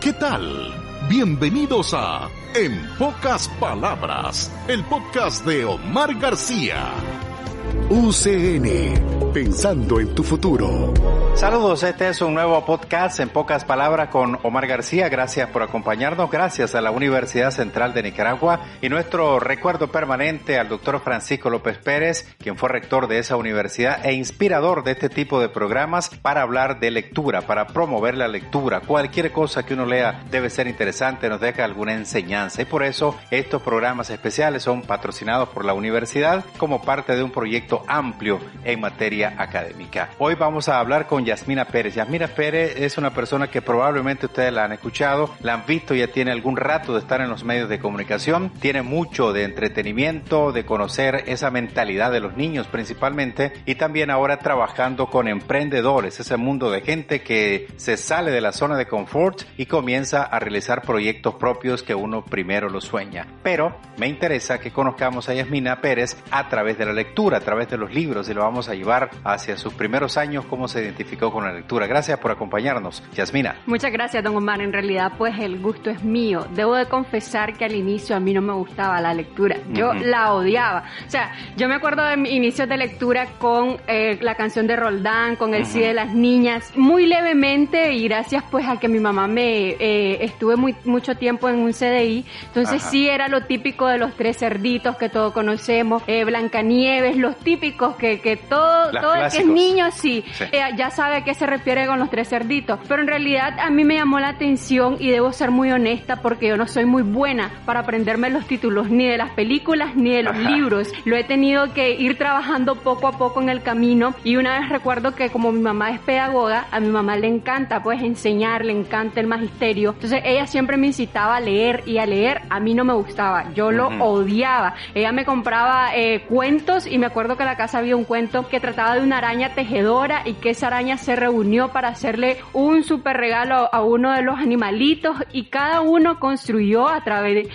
¿Qué tal? Bienvenidos a En Pocas Palabras, el podcast de Omar García. UCN, pensando en tu futuro. Saludos, este es un nuevo podcast En Pocas Palabras con Omar García. Gracias por acompañarnos, gracias a la Universidad Central de Nicaragua y nuestro recuerdo permanente al doctor Francisco López Pérez, quien fue rector de esa universidad e inspirador de este tipo de programas para hablar de lectura, para promover la lectura. Cualquier cosa que uno lea debe ser interesante, nos deja alguna enseñanza y por eso estos programas especiales son patrocinados por la universidad como parte de un proyecto amplio en materia académica. Hoy vamos a hablar con Yasmina Pérez. Yasmina Pérez es una persona que probablemente ustedes la han escuchado, la han visto, ya tiene algún rato de estar en los medios de comunicación, tiene mucho de entretenimiento, de conocer esa mentalidad de los niños principalmente y también ahora trabajando con emprendedores, ese mundo de gente que se sale de la zona de confort y comienza a realizar proyectos propios que uno primero lo sueña. Pero me interesa que conozcamos a Yasmina Pérez a través de la lectura, a través de los libros y lo vamos a llevar hacia sus primeros años, cómo se identificó con la lectura. Gracias por acompañarnos, Yasmina. Muchas gracias, don Omar. En realidad, pues el gusto es mío. Debo de confesar que al inicio a mí no me gustaba la lectura. Yo la odiaba. O sea, yo me acuerdo de mis inicios de lectura con la canción de Roldán, con el Sí de las Niñas, muy levemente y gracias pues a que mi mamá estuve mucho tiempo en un CDI. Entonces sí era lo típico de los tres cerditos que todos conocemos, Blancanieves, los típicos que todo el que es niño sí. Ya sabe a qué se refiere con los tres cerditos, pero en realidad a mí me llamó la atención y debo ser muy honesta porque yo no soy muy buena para aprenderme los títulos ni de las películas ni de los libros. Lo he tenido que ir trabajando poco a poco en el camino y una vez recuerdo que como mi mamá es pedagoga, a mi mamá le encanta pues enseñar, le encanta el magisterio, entonces ella siempre me incitaba a leer y a leer a mí no me gustaba, yo lo odiaba. Ella me compraba cuentos y me acuerdo que en la casa había un cuento que trataba de una araña tejedora y que esa araña se reunió para hacerle un súper regalo a uno de los animalitos y cada uno construyó a través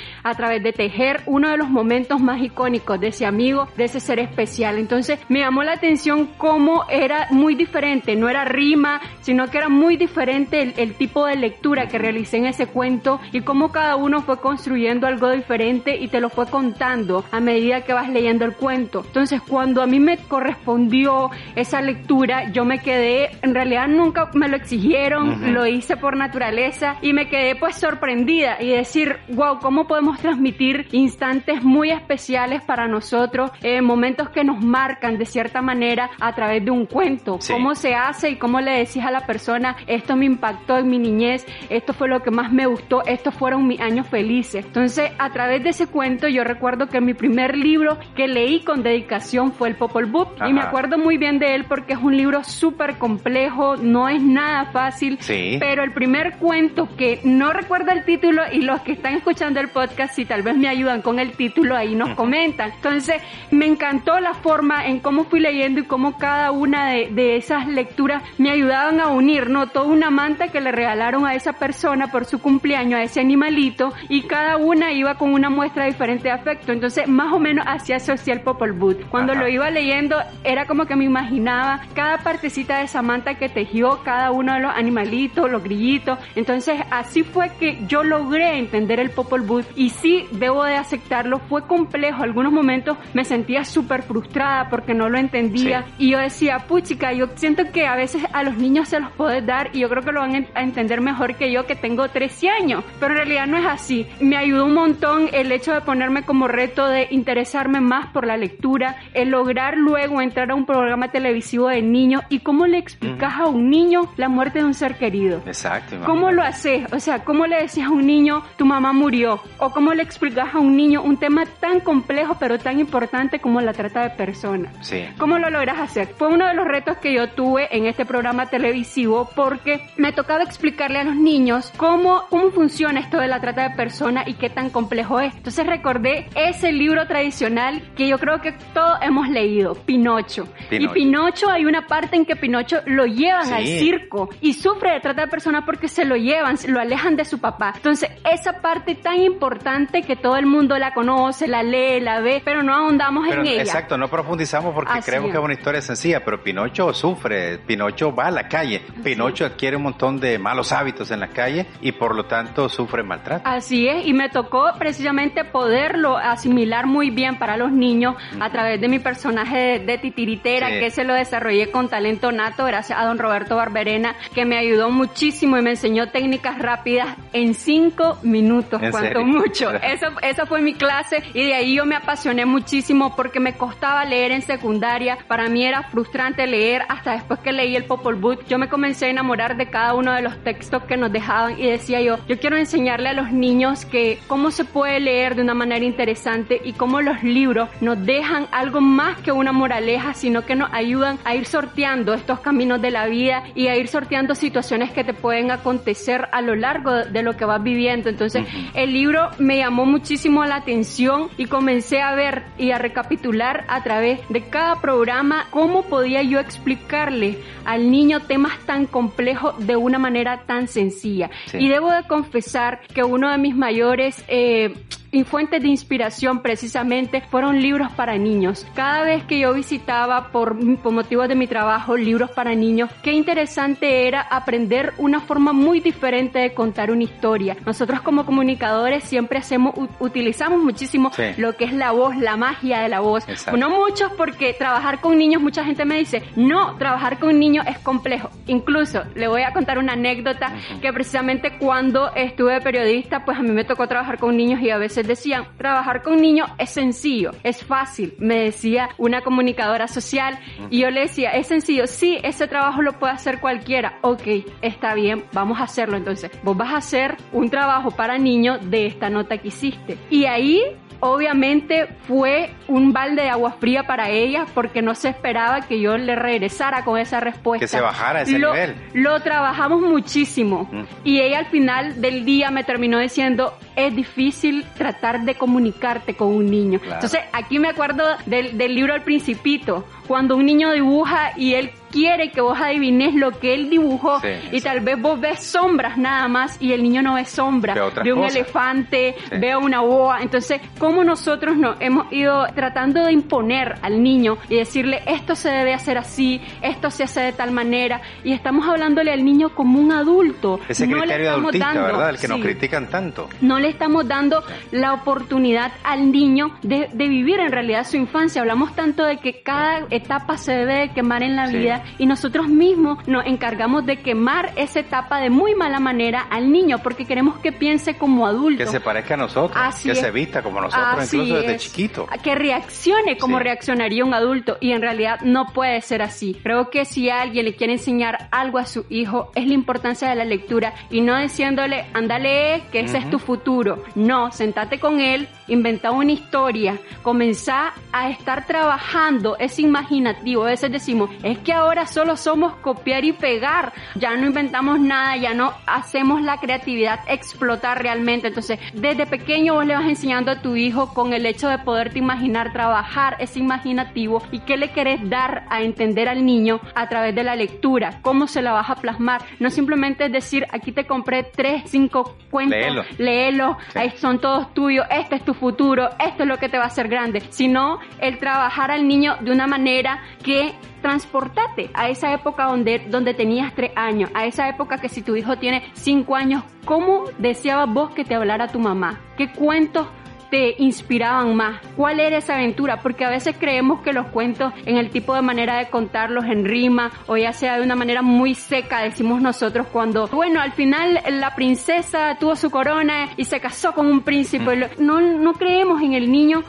de tejer uno de los momentos más icónicos de ese amigo, de ese ser especial. Entonces me llamó la atención cómo era muy diferente, no era rima, sino que era muy diferente el tipo de lectura que realicé en ese cuento y cómo cada uno fue construyendo algo diferente y te lo fue contando a medida que vas leyendo el cuento. Entonces cuando a mí me correspondió esa lectura, yo me quedé, en realidad nunca me lo exigieron, lo hice por naturaleza y me quedé pues sorprendida y decir, wow, cómo podemos transmitir instantes muy especiales para nosotros, momentos que nos marcan de cierta manera a través de un cuento, cómo se hace y cómo le decís a la persona, esto me impactó en mi niñez, esto fue lo que más me gustó, estos fueron mis años felices. Entonces a través de ese cuento yo recuerdo que mi primer libro que leí con dedicación fue el Popol Vuh y me acuerdo muy bien de él porque es un libro súper complejo, no es nada fácil, pero el primer cuento que no recuerdo el título y los que están escuchando el podcast si tal vez me ayudan con el título ahí nos comentan. Entonces me encantó la forma en cómo fui leyendo y cómo cada una de esas lecturas me ayudaban a unir, ¿no? Toda una manta que le regalaron a esa persona por su cumpleaños, a ese animalito y cada una iba con una muestra diferente de afecto. Entonces más o menos así asocié el Popol Vuh. Cuando lo iba leyendo era como que me imaginaba cada partecita de esa manta que tejió cada uno de los animalitos, los grillitos. Entonces así fue que yo logré entender el Popol Vuh y sí, debo de aceptarlo, fue complejo. Algunos momentos me sentía súper frustrada porque no lo entendía y yo decía, puchica, yo siento que a veces a los niños se los puedes dar y yo creo que lo van a entender mejor que yo que tengo 13 años, pero en realidad no es así. Me ayudó un montón el hecho de ponerme como reto de interesarme más por la lectura, el lograr luego entrar a un programa televisivo de niños y cómo le explicas a un niño la muerte de un ser querido. Exacto. ¿Cómo lo haces? O sea, ¿cómo le decías a un niño tu mamá murió? O ¿cómo le explicas a un niño un tema tan complejo pero tan importante como la trata de personas? ¿Cómo lo logras hacer? Fue uno de los retos que yo tuve en este programa televisivo porque me tocaba explicarle a los niños cómo funciona esto de la trata de personas y qué tan complejo es. Entonces recordé ese libro tradicional que yo creo que todos hemos leído, Pinocho. Y Pinocho, hay una parte en que Pinocho lo llevan al circo y sufre de trata de personas porque se lo llevan, lo alejan de su papá. Entonces, esa parte tan importante que todo el mundo la conoce, la lee, la ve, pero no ahondamos en ella. Exacto, no profundizamos porque creemos que es una historia sencilla, pero Pinocho sufre, Pinocho va a la calle, Pinocho adquiere un montón de malos hábitos en la calle y por lo tanto sufre maltrato. Así es, y me tocó precisamente poderlo asimilar muy bien para los niños a través de mi personaje de Titiritera, que se lo desarrollé con talento nato gracias a don Roberto Barberena, que me ayudó muchísimo y me enseñó técnicas rápidas en 5 minutos, cuanto mucho. Esa fue mi clase y de ahí yo me apasioné muchísimo porque me costaba leer en secundaria. Para mí era frustrante leer hasta después que leí el Popol Vuh. Yo me comencé a enamorar de cada uno de los textos que nos dejaban y decía yo quiero enseñarle a los niños que cómo se puede leer de una manera interesante y cómo los libros nos dejan algo más que una moraleja, sino que nos ayudan a ir sorteando estos caminos de la vida y a ir sorteando situaciones que te pueden acontecer a lo largo de lo que vas viviendo. Entonces, el libro me llamó muchísimo la atención y comencé a ver y a recapitular a través de cada programa cómo podía yo explicarle al niño temas tan complejos de una manera tan sencilla. Y debo de confesar que uno de mis mayores y fuentes de inspiración precisamente fueron libros para niños. Cada vez que yo visitaba por motivos de mi trabajo libros para niños, qué interesante era aprender una forma muy diferente de contar una historia. Nosotros como comunicadores siempre utilizamos muchísimo lo que es la voz, la magia de la voz. No muchos, porque trabajar con niños, mucha gente me dice, no, trabajar con niños es complejo. Incluso le voy a contar una anécdota que precisamente cuando estuve de periodista, pues a mí me tocó trabajar con niños y a veces decían, trabajar con niños es sencillo, es fácil, me decía una comunicadora social, y yo le decía, es sencillo, sí, ese trabajo lo puede hacer cualquiera. Ok, está bien, vamos a hacerlo. Entonces, vos vas a hacer un trabajo para niños de esta nota que hiciste. Y ahí obviamente fue un balde de agua fría para ella porque no se esperaba que yo le regresara con esa respuesta. Que se bajara a ese nivel. Lo trabajamos muchísimo y ella al final del día me terminó diciendo, es difícil tratar de comunicarte con un niño. Claro. Entonces aquí me acuerdo del libro El Principito, cuando un niño dibuja y él quiere que vos adivines lo que él dibujó y tal vez vos ves sombras nada más y el niño no ve sombras, ve un elefante, ve una boa. Entonces, ¿cómo nosotros nos hemos ido tratando de imponer al niño y decirle esto se debe hacer así, esto se hace de tal manera, y estamos hablándole al niño como un adulto? Ese criterio adultista, ¿verdad? El que nos critican tanto. No le estamos dando la oportunidad al niño de vivir en realidad su infancia. Hablamos tanto de que cada etapa se debe de quemar en la vida y nosotros mismos nos encargamos de quemar esa etapa de muy mala manera al niño porque queremos que piense como adulto. Que se parezca a nosotros, se vista como nosotros, incluso desde chiquito. Que reaccione como reaccionaría un adulto, y en realidad no puede ser así. Creo que si alguien le quiere enseñar algo a su hijo es la importancia de la lectura y no diciéndole, ándale, que ese es tu futuro. No, sentate con él, inventa una historia, comenzá a estar trabajando ese imaginativo. A veces decimos, es que ahora solo somos copiar y pegar, ya no inventamos nada, ya no hacemos la creatividad explotar realmente. Entonces, desde pequeño vos le vas enseñando a tu hijo con el hecho de poderte imaginar, trabajar ese imaginativo y qué le querés dar a entender al niño a través de la lectura, cómo se la vas a plasmar. No simplemente es decir, aquí te compré 3, 5 cuentos, léelo, ahí son todos tuyos, este es tu futuro, esto es lo que te va a hacer grande, sino el trabajar al niño de una manera que transportate a esa época donde tenías 3 años, a esa época que si tu hijo tiene 5 años, ¿cómo deseabas vos que te hablara tu mamá? ¿Qué cuentos te inspiraban más? ¿Cuál era esa aventura? Porque a veces creemos que los cuentos, en el tipo de manera de contarlos en rima o ya sea de una manera muy seca, decimos nosotros, cuando, bueno, al final la princesa tuvo su corona y se casó con un príncipe. No creemos en el niño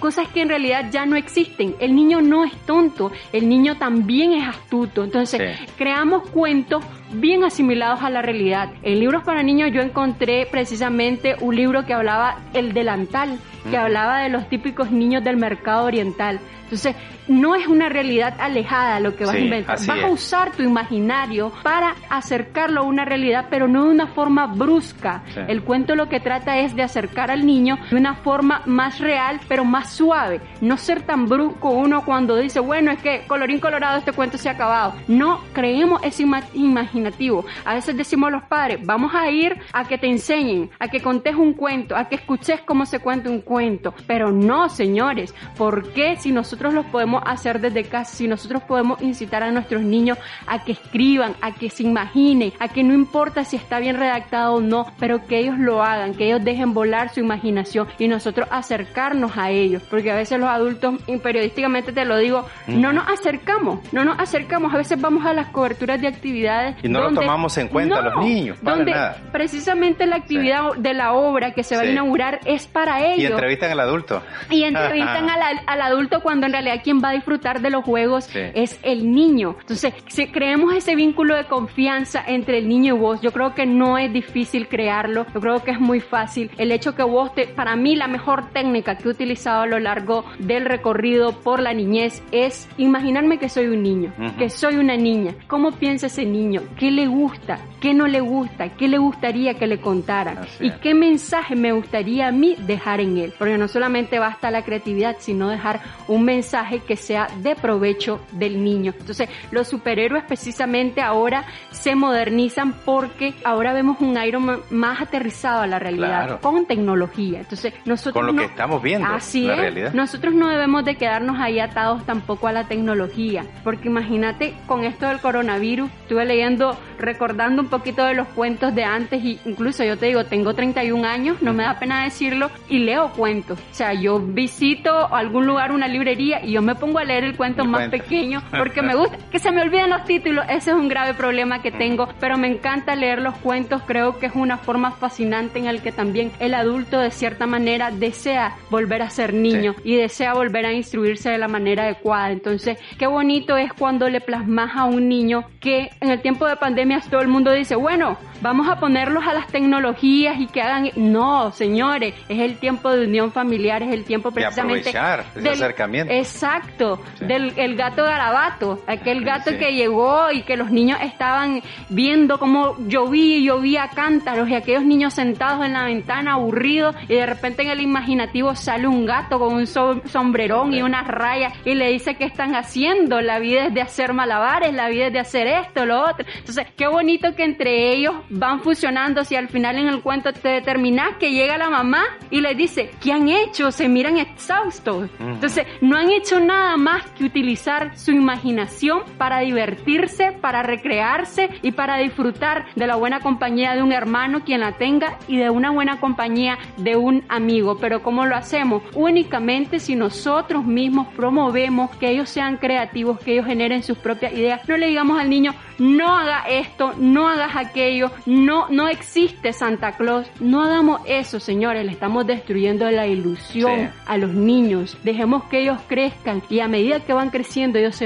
cosas que en realidad ya no existen. El niño no es tonto, el niño también es astuto. Entonces, creamos cuentos bien asimilados a la realidad. En libros para niños yo encontré precisamente un libro que hablaba El Delantal, que hablaba de los típicos niños del mercado oriental. Entonces, no es una realidad alejada lo que vas a inventar. Vas a usar tu imaginario para acercarlo a una realidad, pero no de una forma brusca. Sí. El cuento lo que trata es de acercar al niño de una forma más real, pero más suave. No ser tan brusco uno cuando dice, bueno, es que colorín colorado este cuento se ha acabado. No, creemos ese imaginativo. A veces decimos los padres, vamos a ir a que te enseñen, a que contes un cuento, a que escuches cómo se cuenta un cuento. Pero no, señores, ¿por qué si nosotros los podemos hacer desde casa, si nosotros podemos incitar a nuestros niños a que escriban, a que se imaginen, a que no importa si está bien redactado o no, pero que ellos lo hagan, que ellos dejen volar su imaginación y nosotros acercarnos a ellos? Porque a veces los adultos, y periodísticamente te lo digo, no nos acercamos, a veces vamos a las coberturas de actividades y no lo tomamos en cuenta a los niños, donde precisamente la actividad de la obra que se va a inaugurar es para ellos. Y entrevistan al adulto. Y entrevistan al adulto cuando en realidad quien va a disfrutar de los juegos es el niño. Entonces, si creemos ese vínculo de confianza entre el niño y vos, yo creo que no es difícil crearlo, yo creo que es muy fácil. El hecho que vos, para mí la mejor técnica que he utilizado a lo largo del recorrido por la niñez es imaginarme que soy un niño, que soy una niña. ¿Cómo piensa ese niño? ¿Qué le gusta? ¿Qué no le gusta? ¿Qué le gustaría que le contaran? ¿Y qué mensaje me gustaría a mí dejar en él? Porque no solamente basta la creatividad, sino dejar un mensaje que sea de provecho del niño. Entonces, los superhéroes precisamente ahora se modernizan porque ahora vemos un Iron Man más aterrizado a la realidad, con tecnología. Entonces, nosotros con lo que estamos viendo, la realidad. Nosotros no debemos de quedarnos ahí atados tampoco a la tecnología, porque imagínate con esto del coronavirus, estuve leyendo, recordando un poquito de los cuentos de antes, y incluso yo te digo, tengo 31 años, no me da pena decirlo, y leo cuentos. O sea, yo visito algún lugar, una librería, y yo me pongo a leer el cuento más pequeño, porque me gusta, que se me olviden los títulos, ese es un grave problema que tengo, pero me encanta leer los cuentos, creo que es una forma fascinante en el que también el adulto de cierta manera desea volver a ser niño y desea volver a instruirse de la manera adecuada. Entonces, qué bonito es cuando le plasmas a un niño que en el tiempo de pandemia todo el mundo dice, bueno, vamos a ponerlos a las tecnologías y que hagan... No, señores, es el tiempo de unión familiar, es el tiempo precisamente... De aprovechar ese acercamiento. Exacto, del el gato garabato, aquel gato que llegó y que los niños estaban viendo cómo llovía cántaros y aquellos niños sentados en la ventana aburridos y de repente en el imaginativo sale un gato con un sombrerón y unas rayas y le dice qué están haciendo, la vida es de hacer malabares, la vida es de hacer esto, lo otro. Entonces, qué bonito que entre ellos van fusionando, si al final en el cuento te determinas que llega la mamá y les dice, ¿qué han hecho? Se miran exhaustos. Entonces, no han hecho nada más que utilizar su imaginación para divertirse, para recrearse y para disfrutar de la buena compañía de un hermano, quien la tenga, y de una buena compañía de un amigo. Pero ¿cómo lo hacemos? Únicamente si nosotros mismos promovemos que ellos sean creativos, que ellos generen sus propias ideas. No le digamos al niño, no haga esto, no hagas aquello, no existe Santa Claus. No hagamos eso, señores, le estamos destruyendo la ilusión a los niños. Dejemos que ellos crezcan y a medida que van creciendo ellos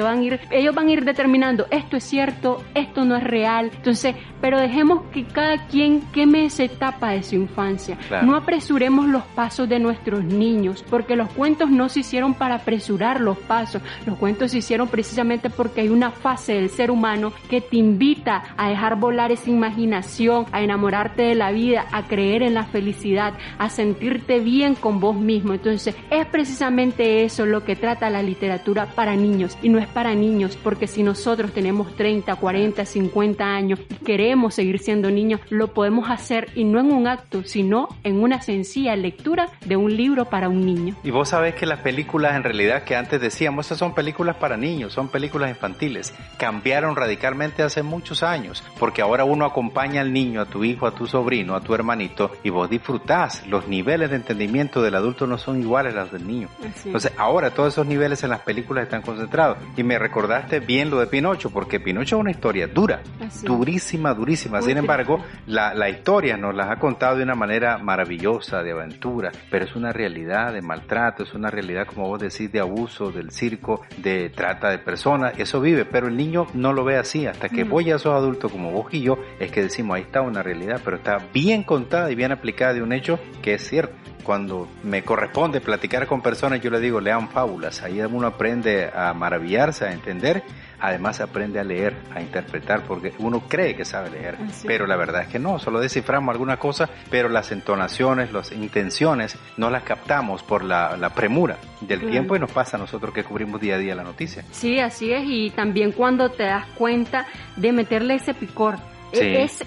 van a ir determinando, esto es cierto, esto no es real. Entonces, pero dejemos que cada quien queme esa etapa de su infancia. No apresuremos los pasos de nuestros niños, porque los cuentos no se hicieron para apresurar los pasos. Los cuentos se hicieron precisamente porque hay una fase del ser humano que te invita a dejar volar esa imaginación, a enamorarte de la vida, a creer en la felicidad, a sentirte bien con vos mismo. Entonces, es precisamente eso lo que trata la literatura para niños, y no es para niños, porque si nosotros tenemos 30, 40, 50 años y queremos seguir siendo niños, lo podemos hacer, y no en un acto, sino en una sencilla lectura de un libro para un niño. Y vos sabés que las películas, en realidad, que antes decíamos, esas son películas para niños, son películas infantiles, cambiaron radicalmente hace muchos años, porque ahora uno acompaña al niño, a tu hijo, a tu sobrino, a tu hermanito, y vos disfrutás. Los niveles de entendimiento del adulto no son iguales a los del niño. Entonces, ahora todos esos niveles en las películas están concentrados. Y me recordaste bien lo de Pinocho, porque Pinocho es una historia dura, durísima. Sin embargo, la historia nos las ha contado de una manera maravillosa, de aventura, pero es una realidad de maltrato, es una realidad, como vos decís, de abuso, del circo, de trata de personas. Eso vive, pero el niño no lo ve así. Hasta que vos ya sos adulto como vos y yo, es que decimos, ahí está una realidad, pero está bien contada y bien aplicada de un hecho que es cierto. cuando me corresponde platicar con personas, yo les digo, lean fábulas. Ahí uno aprende a maravillarse, a entender. Además aprende a leer, a interpretar, porque uno cree que sabe leer, pero la verdad es que no, solo desciframos alguna cosa, pero las entonaciones, las intenciones, no las captamos por la premura del tiempo, y nos pasa a nosotros que cubrimos día a día la noticia. Sí, así es, y también cuando te das cuenta de meterle ese picor. Sí. Esa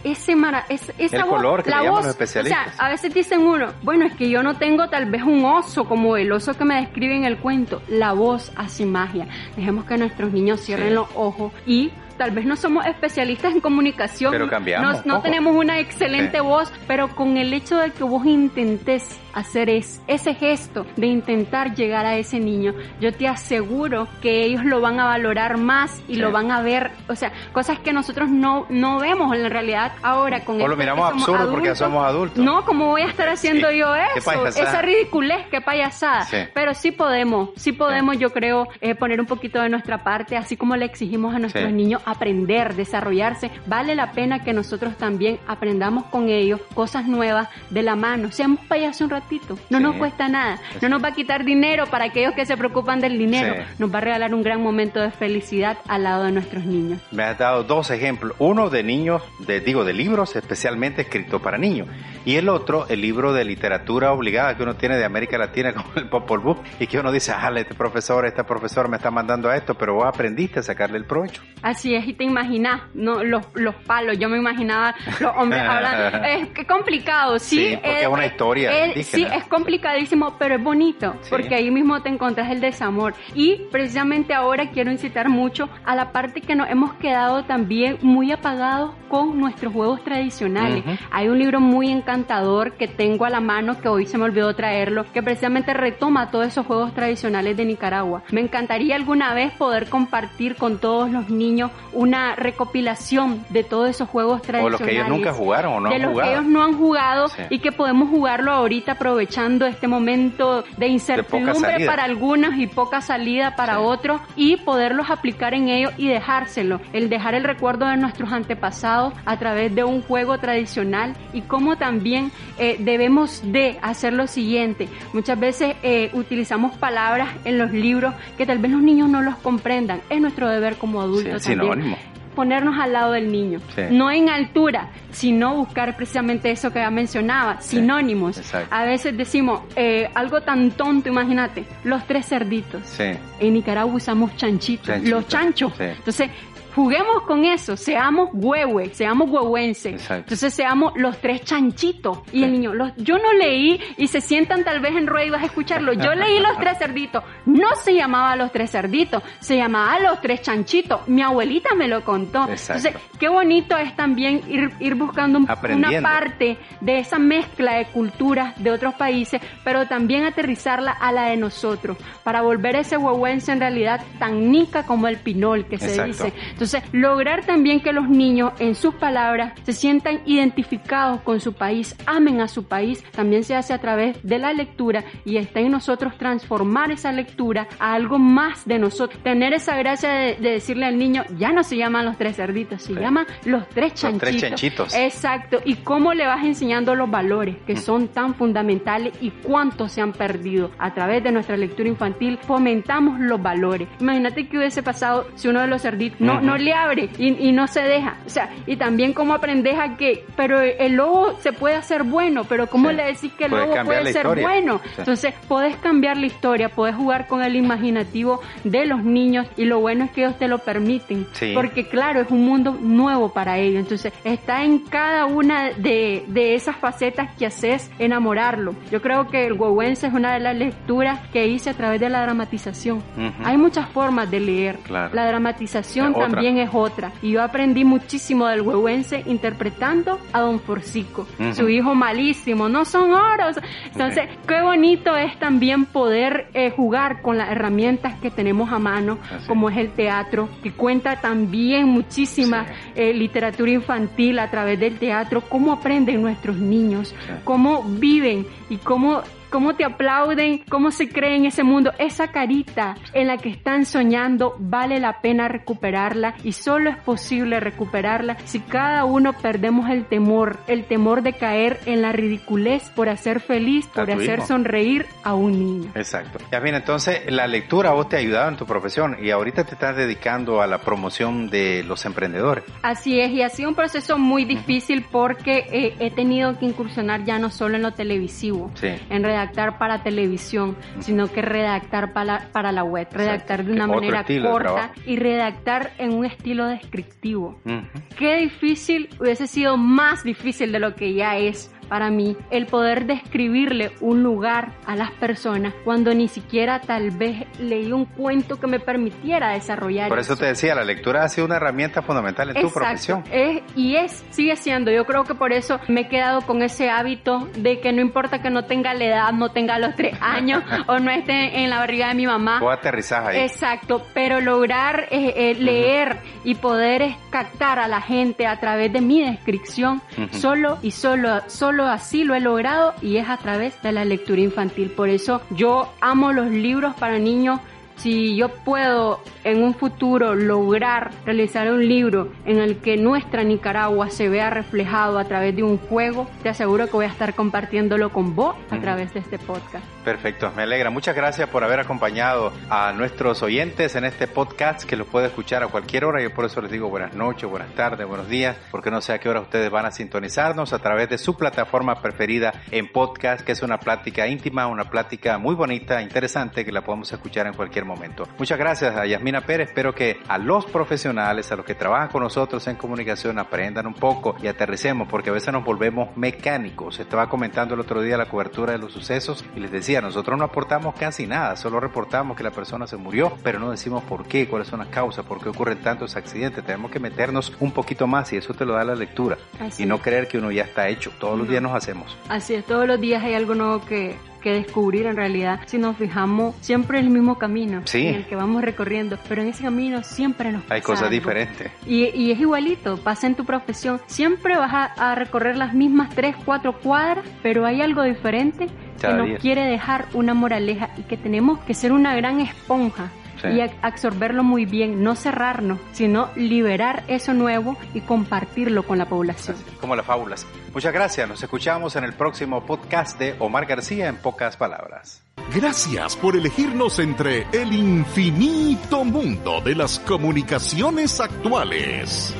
el color que le llaman los especialistas. O sea, a veces dicen uno, bueno, es que yo no tengo tal vez un oso como el oso que me describe en el cuento. La voz hace magia. Dejemos que nuestros niños cierren los ojos y tal vez no somos especialistas en comunicación, pero cambiamos no tenemos una excelente voz, pero con el hecho de que vos intentes hacer ese gesto de intentar llegar a ese niño, yo te aseguro que ellos lo van a valorar más y lo van a ver, o sea, cosas que nosotros no vemos en la realidad ahora con o lo miramos absurdo porque somos adultos. No, ¿cómo voy a estar haciendo yo eso? Esa ridiculez, qué payasada. Pero sí podemos, yo creo, poner un poquito de nuestra parte, así como le exigimos a nuestros niños aprender, desarrollarse. Vale la pena que nosotros también aprendamos con ellos cosas nuevas de la mano. Seamos payasos un ratito, no nos cuesta nada, no nos va a quitar dinero para aquellos que se preocupan del dinero, nos va a regalar un gran momento de felicidad al lado de nuestros niños. Me has dado dos ejemplos, uno de niños, de libros especialmente escritos para niños, y el otro, el libro de literatura obligada que uno tiene de América Latina como el Popol Vuh, y que uno dice, esta profesor me está mandando a esto, pero vos aprendiste a sacarle el provecho. Así es, y te imaginas, ¿no? Los palos, yo me imaginaba los hombres hablando, es complicado, sí, porque es una historia indígena. Sí, es complicadísimo, pero es bonito, porque ahí mismo te encontrás el desamor, y precisamente ahora quiero incitar mucho a la parte que nos hemos quedado también muy apagados con nuestros juegos tradicionales. Hay un libro muy encantador que tengo a la mano, que hoy se me olvidó traerlo, que precisamente retoma todos esos juegos tradicionales de Nicaragua. Me encantaría alguna vez poder compartir con todos los niños una recopilación de todos esos juegos tradicionales. O los que ellos nunca jugaron o no han jugado. De los que ellos no han jugado y que podemos jugarlo ahorita aprovechando este momento de incertidumbre para algunos y poca salida para otros, y poderlos aplicar en ellos y dejárselo. El dejar el recuerdo de nuestros antepasados a través de un juego tradicional, y cómo también debemos de hacer lo siguiente. Muchas veces utilizamos palabras en los libros que tal vez los niños no los comprendan. Es nuestro deber como adultos también ponernos al lado del niño, no en altura, sino buscar precisamente eso que ya mencionaba, sinónimos. A veces decimos algo tan tonto, imagínate, los tres cerditos. En Nicaragua usamos chanchitos, los chanchos. Entonces, juguemos con eso, seamos huehuenses. Entonces seamos los tres chanchitos. Y el niño, yo no leí, y se sientan tal vez en rueda y vas a escucharlo. Yo leí los tres cerditos. No se llamaba los tres cerditos, se llamaba los tres chanchitos. Mi abuelita me lo contó. Entonces, qué bonito es también ir buscando una parte de esa mezcla de culturas de otros países, pero también aterrizarla a la de nosotros, para volver ese huehuense en realidad tan nica como el pinol que se dice. Entonces, lograr también que los niños, en sus palabras, se sientan identificados con su país, amen a su país, también se hace a través de la lectura, y está en nosotros transformar esa lectura a algo más de nosotros. Tener esa gracia de decirle al niño, ya no se llaman los tres cerditos, se llaman los tres chanchitos. Los tres chanchitos. Exacto. Y cómo le vas enseñando los valores que son tan fundamentales y cuántos se han perdido. A través de nuestra lectura infantil fomentamos los valores. Imagínate qué hubiese pasado si uno de los cerditos no le abre y no se deja. O sea, y también cómo aprendes a que, pero el lobo se puede hacer bueno, pero cómo le decís que el lobo puede ser bueno. Entonces, podés cambiar la historia, podés jugar con el imaginativo de los niños, y lo bueno es que ellos te lo permiten. Porque claro, es un mundo nuevo para ellos. Entonces, está en cada una de esas facetas que haces enamorarlo. Yo creo que el huehuense es una de las lecturas que hice a través de la dramatización. Hay muchas formas de leer. La dramatización también es otra. Y yo aprendí muchísimo del huehuense interpretando a Don Forcico, su hijo malísimo. No son oros. Entonces, qué bonito es también poder jugar con las herramientas que tenemos a mano, como es el teatro, que cuenta también muchísima literatura infantil a través del teatro, cómo aprenden nuestros niños, cómo viven y cómo cómo te aplauden, cómo se cree en ese mundo. Esa carita en la que están soñando vale la pena recuperarla y solo es posible recuperarla si cada uno perdemos el temor de caer en la ridiculez por hacer feliz, por hacer sonreír a un niño. Exacto. Yasmina, entonces la lectura a vos te ha ayudado en tu profesión y ahorita te estás dedicando a la promoción de los emprendedores. Así es, y ha sido un proceso muy difícil porque he tenido que incursionar ya no solo en lo televisivo, en redactar para televisión, sino que redactar para la web, redactar de una manera corta y redactar en un estilo descriptivo. Qué difícil, hubiese sido más difícil de lo que ya es para mí el poder describirle un lugar a las personas cuando ni siquiera tal vez leí un cuento que me permitiera desarrollar. Por eso te decía, la lectura ha sido una herramienta fundamental en tu profesión. Sigue siendo. Yo creo que por eso me he quedado con ese hábito de que no importa que no tenga la edad, no tenga los 3 años o no esté en la barriga de mi mamá. Vos aterrizás ahí. Exacto, pero lograr leer y poder captar a la gente a través de mi descripción, solo así lo he logrado y es a través de la lectura infantil. Por eso yo amo los libros para niños. Si yo puedo en un futuro lograr realizar un libro en el que nuestra Nicaragua se vea reflejado a través de un juego, te aseguro que voy a estar compartiéndolo con vos a través de este podcast. Perfecto, me alegra. Muchas gracias por haber acompañado a nuestros oyentes en este podcast que los puede escuchar a cualquier hora. Yo por eso les digo buenas noches, buenas tardes, buenos días, porque no sé a qué hora ustedes van a sintonizarnos a través de su plataforma preferida en podcast, que es una plática íntima, una plática muy bonita, interesante, que la podemos escuchar en cualquier momento. Muchas gracias a Yasmina Pérez. Espero que a los profesionales, a los que trabajan con nosotros en comunicación, aprendan un poco y aterricemos, porque a veces nos volvemos mecánicos. Estaba comentando el otro día la cobertura de los sucesos y les decía, nosotros no aportamos casi nada, solo reportamos que la persona se murió, pero no decimos por qué, cuáles son las causas, por qué ocurren tantos accidentes. Tenemos que meternos un poquito más y eso te lo da la lectura. Y no creer que uno ya está hecho. Todos los días nos hacemos. Así es, todos los días hay algo nuevo que descubrir en realidad. Si nos fijamos, siempre el mismo camino en el que vamos recorriendo, pero en ese camino siempre nos pasa hay cosas algo diferentes. Y es igualito, pasa en tu profesión. Siempre vas a recorrer las mismas 3, 4 cuadras, pero hay algo diferente que nos quiere dejar una moraleja y que tenemos que ser una gran esponja. Y absorberlo muy bien, no cerrarnos, sino liberar eso nuevo y compartirlo con la población. Como las fábulas. Muchas gracias, nos escuchamos en el próximo podcast de Omar García en Pocas Palabras. Gracias por elegirnos entre el infinito mundo de las comunicaciones actuales.